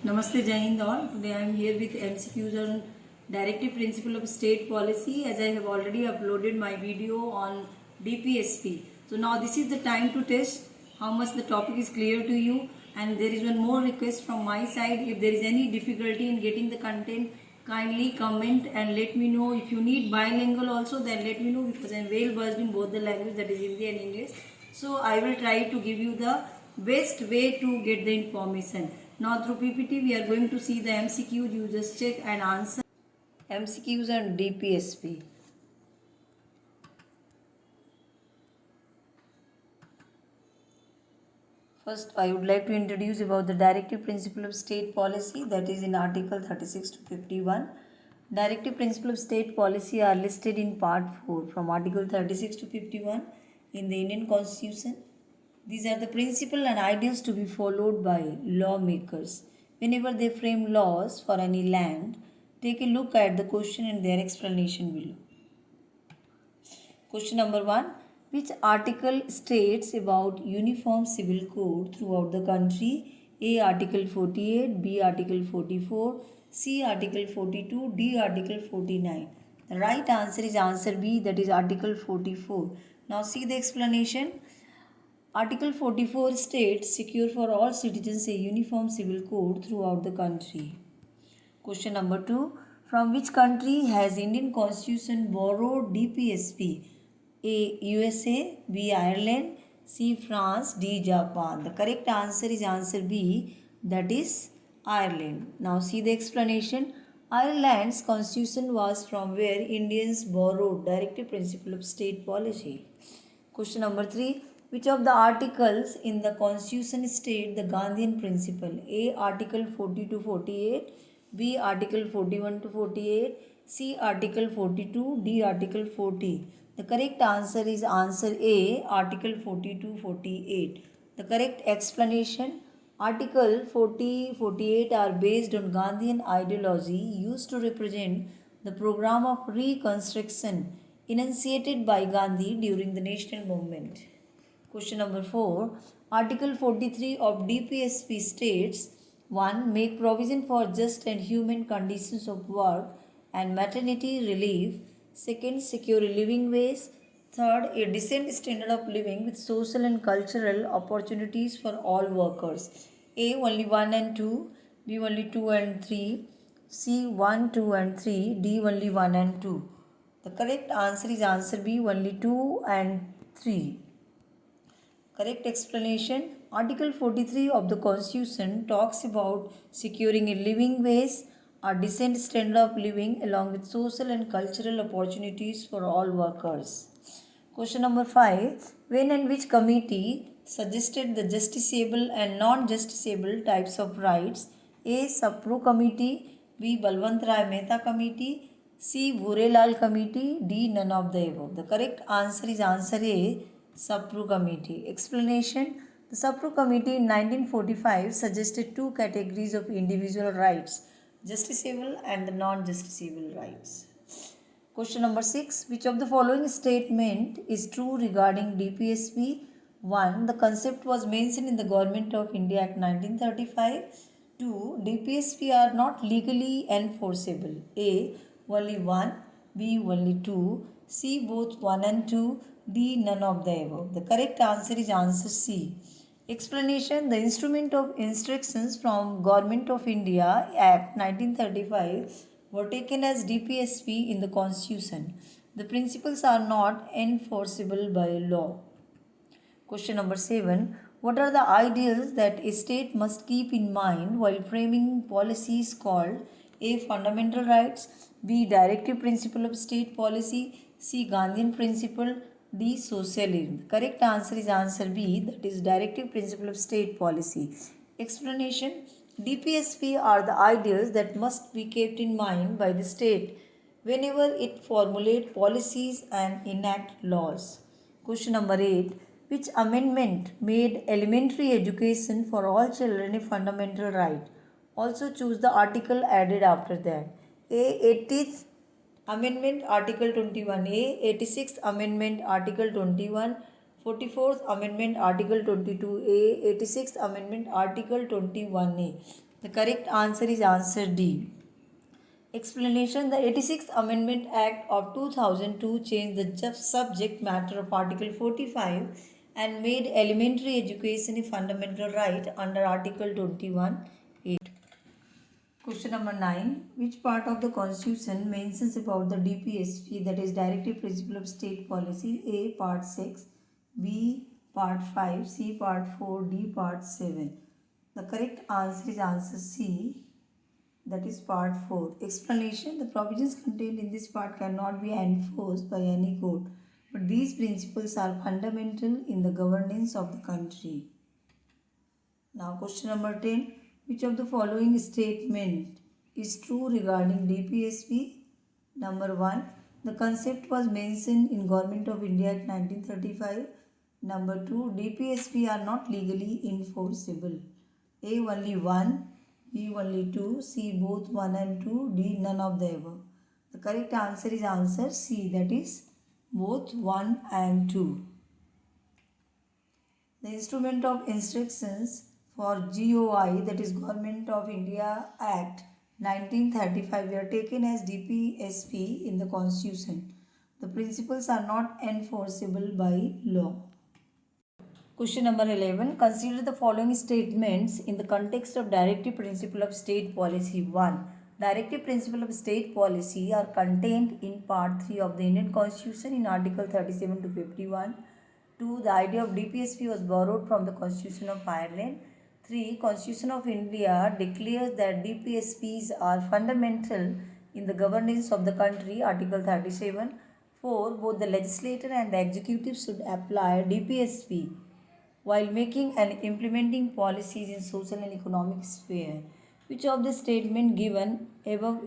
Namaste, Jai Hind all. Today I am here with MCQs on Directive Principle of State Policy, as I have already uploaded my video on DPSP. So now this is the time to test how much the topic is clear to you, and there is one more request from my side. If there is any difficulty in getting the content, kindly comment and let me know. If you need bilingual also, then let me know, because I am well versed in both the language, that is Hindi and English. So I will try to give you the best way to get the information. Now through PPT we are going to see the MCQs. You just check and answer MCQs and DPSP. First, I would like to introduce about the Directive Principle of State Policy, that is in Article 36 to 51. Directive Principle of State Policy are listed in Part 4 from Article 36 to 51 in the Indian Constitution. These are the principles and ideals to be followed by lawmakers whenever they frame laws for any land. Take a look at the question and their explanation below. Question number 1. Which article states about uniform civil code throughout the country? A. Article 48, B. Article 44, C. Article 42, D. Article 49. The right answer is answer B, that is Article 44. Now see the explanation. Article 44 states secure for all citizens a uniform civil code throughout the country. Question number 2. From which country has Indian Constitution borrowed DPSP? A. USA, B. Ireland, C. France, D. Japan. The correct answer is answer B, that is Ireland. Now see the explanation. Ireland's constitution was from where Indians borrowed Directive Principle of State Policy. Question number 3. Which of the articles in the Constitution state the Gandhian principle? A. Article 40 to 48, B. Article 41 to 48, C. Article 42, D. Article 40. The correct answer is answer A, Article 40 to 48. The correct explanation. Article 40, 48 are based on Gandhian ideology used to represent the program of reconstruction enunciated by Gandhi during the national movement. Question number 4. Article 43 of DPSP states 1. Make provision for just and human conditions of work and maternity relief. 2. Secure a living wage. 3. A decent standard of living with social and cultural opportunities for all workers. A. Only 1 and 2. B. Only 2 and 3. C. 1, 2 and 3. D. Only 1 and 2. The correct answer is answer B, only 2 and 3. Correct explanation. Article 43 of the Constitution talks about securing a living wage, a decent standard of living along with social and cultural opportunities for all workers. Question number 5. When and which committee suggested the justiciable and non-justiciable types of rights? A. Sapru Committee, B. Balwant Rai Mehta Committee, C. Bhurelal Committee, D. None of the above. The correct answer is answer A, Sapru Committee. Explanation. The Sapru Committee in 1945 suggested two categories of individual rights, justiciable and the non-justiciable rights. Question number 6. Which of the following statement is true regarding DPSP? 1. The concept was mentioned in the Government of India Act 1935. 2. DPSP are not legally enforceable. A. Only 1. B. Only 2. C. Both 1 and 2. D. None of the above. The correct answer is answer C. Explanation. The instrument of instructions from Government of India Act 1935 were taken as DPSP in the Constitution. The principles are not enforceable by law. Question number 7. What are the ideals that a state must keep in mind while framing policies called A. Fundamental rights, B. Directive Principle of State Policy, C. Gandhian Principle, D. Socialism. The correct answer is answer B, that is Directive Principle of State Policy. Explanation. DPSP are the ideals that must be kept in mind by the state whenever it formulates policies and enact laws. Question number 8. Which amendment made elementary education for all children a fundamental right? Also choose the article added after that. A. 80th Amendment Article 21A, 86th Amendment Article 21, 44th Amendment Article 22A, 86th Amendment Article 21A. The correct answer is answer D. Explanation: the 86th Amendment Act of 2002 changed the subject matter of Article 45 and made elementary education a fundamental right under Article 21(8). Question number 9. Which part of the Constitution mentions about the DPSP, that is Directive Principle of State Policy? A. Part 6, B. Part 5, C. Part 4, D. Part 7. The correct answer is answer C, that is part 4. Explanation: the provisions contained in this part cannot be enforced by any court, but these principles are fundamental in the governance of the country. Now question number 10. Which of the following statement is true regarding DPSP? Number 1. The concept was mentioned in Government of India Act 1935. Number 2. DPSP are not legally enforceable. A. Only 1. B. Only 2. C. Both 1 and 2. D. None of the above. The correct answer is answer C, that is both 1 and 2. The instrument of instructions for GOI, that is Government of India Act 1935, were taken as DPSP in the Constitution. The principles are not enforceable by law. Question number 11. Consider the following statements in the context of Directive Principle of State Policy. 1. Directive Principle of State Policy are contained in Part 3 of the Indian Constitution in Article 37 to 51. 2. The idea of DPSP was borrowed from the Constitution of Ireland. 3. Constitution of India declares that DPSPs are fundamental in the governance of the country. Article 37. 4. Both the legislature and the executive should apply DPSP while making and implementing policies in social and economic sphere. Which of the statement given above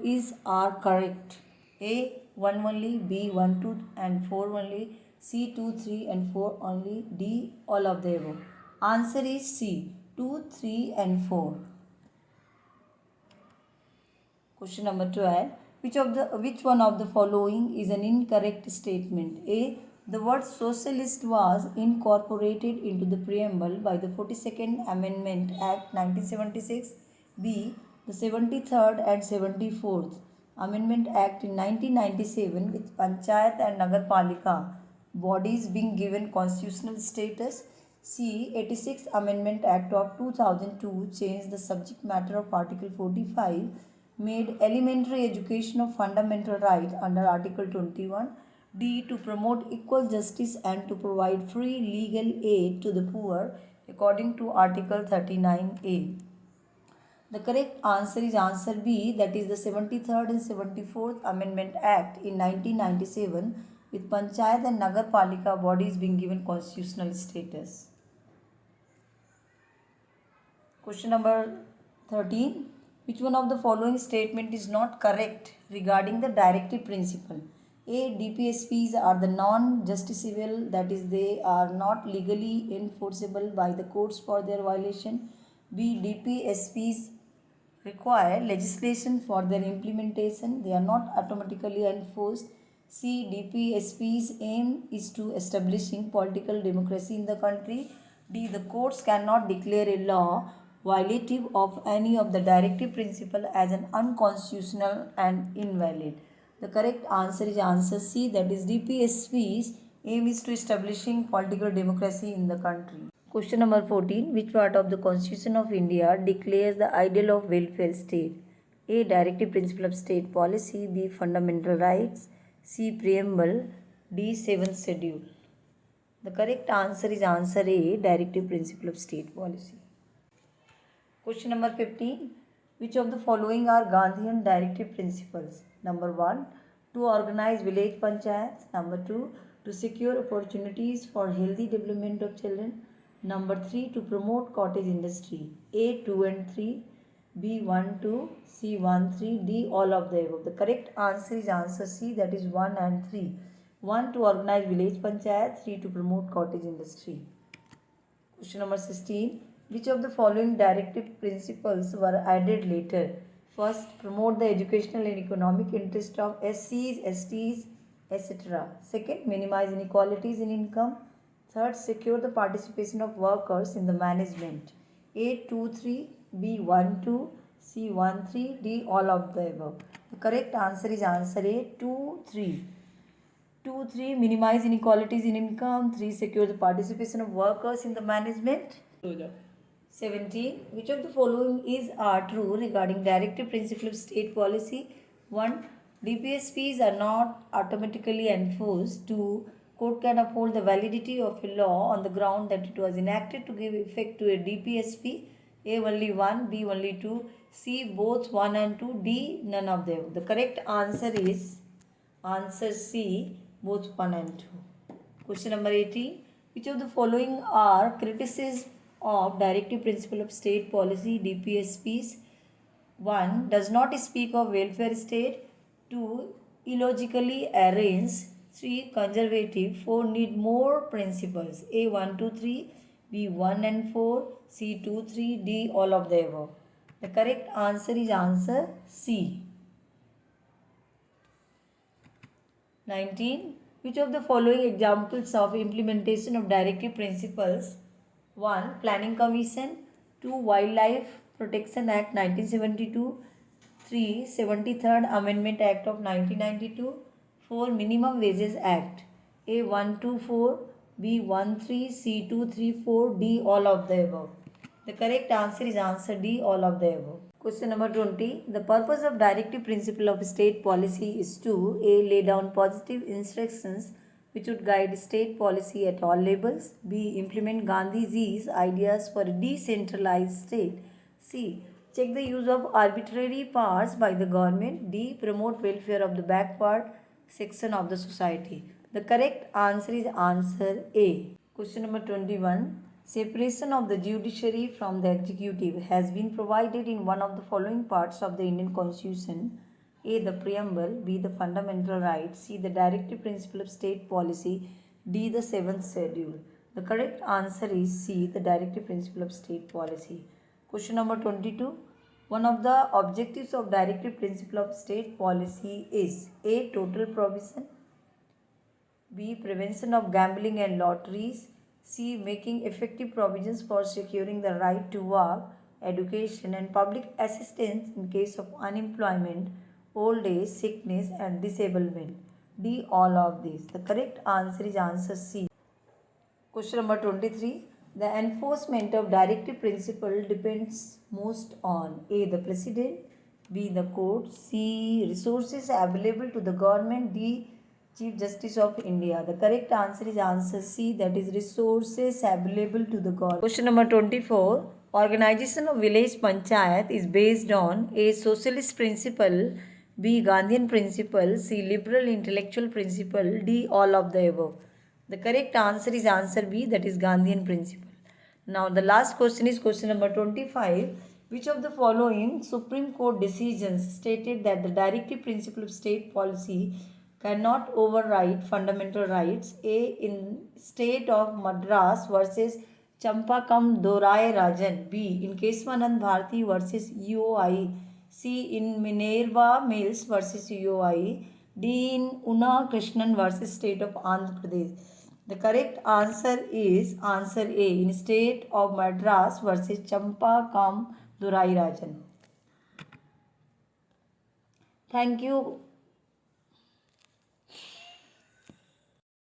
are correct? A. 1 only, B. 1, 2 and 4 only, C. 2, 3 and 4 only, D. all of the above. Answer is C. 2, 3 and 4. Question number 12. Which one of the following is an incorrect statement? A. The word socialist was incorporated into the preamble by the 42nd Amendment Act 1976. B. The 73rd and 74th Amendment Act in 1997, with Panchayat and Nagarpalika bodies being given constitutional status. C. 86th Amendment Act of 2002 changed the subject matter of Article 45, made elementary education a fundamental right under Article 21. D. To promote equal justice and to provide free legal aid to the poor according to Article 39A. The correct answer is answer B, that is the 73rd and 74th Amendment Act in 1997, with Panchayat and Nagarpalika bodies being given constitutional status. Question number 13. Which one of the following statement is not correct regarding the directive principle? A. DPSPs are the non-justiciable, that is, they are not legally enforceable by the courts for their violation. B. DPSPs require legislation for their implementation, they are not automatically enforced. C. DPSP's aim is to establishing political democracy in the country. D. The courts cannot declare a law violative of any of the directive principle as an unconstitutional and invalid. The correct answer is answer C, that is DPSP's aim is to establishing political democracy in the country. Question number 14. Which part of the Constitution of India declares the ideal of welfare state? A. Directive Principle of State Policy. B. Fundamental Rights. C. Preamble. D. 7th Schedule. The correct answer is answer A, Directive Principle of State Policy. Question number 15. Which of the following are Gandhian directive principles? Number 1. To organize village panchayats. Number 2. To secure opportunities for healthy development of children. Number 3. To promote cottage industry. A. 2 and 3. B. 1, 2. C. 1, 3. D. all of the above. The correct answer is answer C, that is 1 and 3. 1. To organize village panchayat. 3. To promote cottage industry. Question number 16. Which of the following directive principles were added later? First, promote the educational and economic interest of SCs, STs, etc. Second, minimize inequalities in income. Third, secure the participation of workers in the management. A. 2, 3. B. 1, 2. C 1 3, D all of the above. The correct answer is answer A 2 3. 2 3 minimize inequalities in income. 3 secure the participation of workers in the management. 17. Which of the following is true regarding directive principle of state policy? 1. DPSPs are not automatically enforced. 2. Court can uphold the validity of a law on the ground that it was enacted to give effect to a DPSP. A only 1, B only 2, C both 1 and 2, D none of them. The correct answer is answer C both 1 and 2. Question number 18. Which of the following are criticisms of directive principle of state policy DPSPs? 1. Does not speak of welfare state. 2. Illogically arranged. 3. Conservative. 4. Need more principles. A 1 2 3, B 1 and 4, C 2 3, D all of the above. The correct answer is answer C. 19. Which of the following examples of implementation of directive principles? 1. Planning Commission. 2. Wildlife Protection Act 1972. 3. 73rd Amendment Act of 1992. 4. Minimum Wages Act. A 1 2 4, B 1 3, C 2 3 4, D all of the above. The correct answer is answer D all of the above. Question number 20. The purpose of directive principle of state policy is to A. Lay down positive instructions which would guide state policy at all levels. B. Implement Gandhiji's ideas for a decentralized state. C. Check the use of arbitrary powers by the government. D. Promote welfare of the backward section of the society. The correct answer is answer A. Question number 21. Separation of the judiciary from the executive has been provided in one of the following parts of the Indian Constitution. A. The preamble. B. The fundamental rights. C. The directive principle of state policy. D. The 7th schedule. The correct answer is C. The directive principle of state policy. Question number 22. One of the objectives of directive principle of state policy is A. Total prohibition. B. Prevention of gambling and lotteries. C. Making effective provisions for securing the right to work, education and public assistance in case of unemployment, old age, sickness and disablement. D. All of these. The correct answer is answer C. Question number 23. The enforcement of directive principle depends most on A. The President. B. The court. C. Resources available to the government. D. Chief Justice of India. The correct answer is answer C, that is resources available to the government. Question number 24. Organization of village panchayat is based on A. Socialist principle, B. Gandhian principle, C. Liberal intellectual principle, D. All of the above. The correct answer is answer B, that is Gandhian principle. Now the last question is question number 25. Which of the following Supreme Court decisions stated that the directive principle of state policy cannot override fundamental rights? A. In State of Madras versus Champakam Dorai Rajan. B. In Keswanand Bharati versus UOI. C. In Minerva Mills versus UOI. D. In Una Krishnan versus State of Andhra Pradesh. The correct answer is answer A. In State of Madras versus Champakam Dorai Rajan. Thank you.